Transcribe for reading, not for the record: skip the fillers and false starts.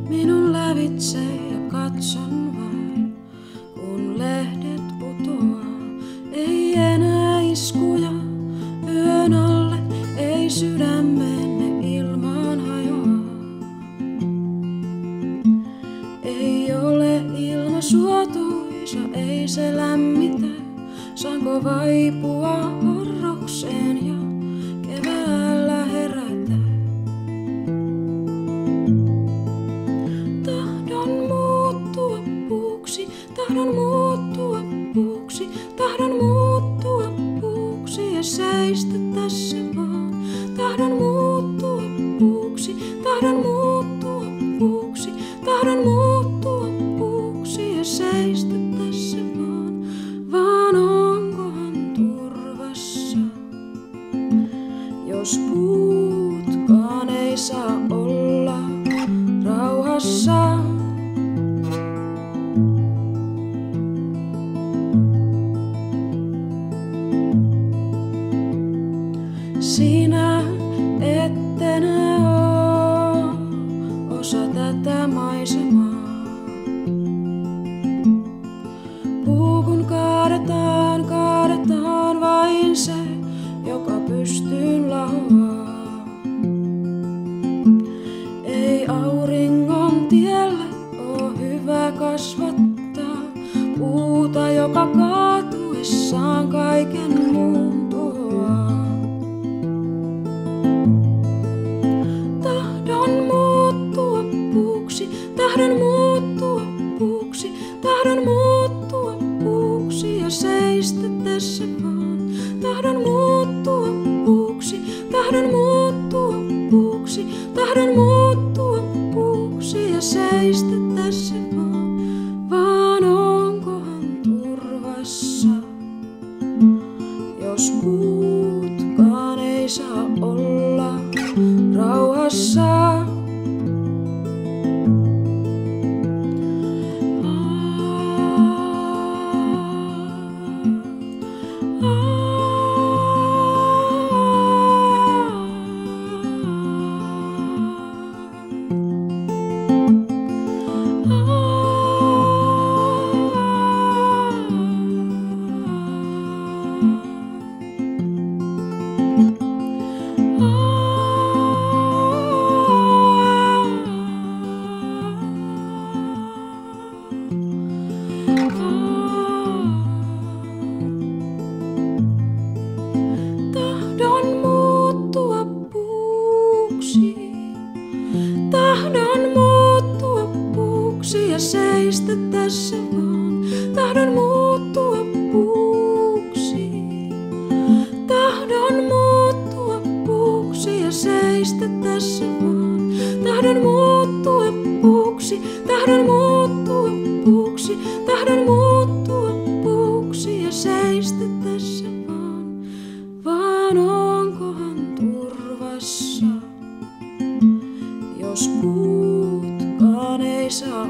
minun lävitse ja katson vain, kun lehdet putoaa. Ei enää iskuja yön alle, ei sydämenne ilmaan hajoa. Ei ole ilma suotuisa, ei se lämmitä. Saanko vaipua horrokseen ja keväällä herätä? Tahdon muuttua puuksi, tahdon muuttua puuksi, tahdon muuttua puuksi ja seistä tässä vaan. Tahdon muuttua puuksi, tahdon muuttua puuksi, tahdon muuttua puuksi ja seistä tässä vaan. Vaan onkohan turvassa, jos puutkaan ei saa olla rauhassa? Sinä et enää oo osa tätä maisemaa. Puu kun kaadetaan, kaadetaan vain se, joka pystyyn lahoaa. Ei auringon tielle oo hyvä kasvattaa puuta, joka kaatuessaan kaiken muun tuhoaa. Tahdon muuttua puuksi, tahdon muuttua puuksi, tahdon muuttua puuksi ja seistä tässä vaan. Tahdon muuttua puuksi, tahdon muuttua puuksi, tahdon muuttua puuksi ja seistä tässä vaan. Vaan onkohan turvassa, jos puutkaan ei saa olla rauhassa? Tahdon muuttua puuksi, tahdon muuttua puuksi ja seistä tässä vaan. Tahdon muuttua puuksi, tahdon muuttua puuksi ja seistä tässä vaan. Tahdon muuttua puuksi, tahdon muuttua puuksi, tahdon muuttua puuksi ja seistä tässä vaan. Vaan onkohan turvassa, jos puutkaan ei saa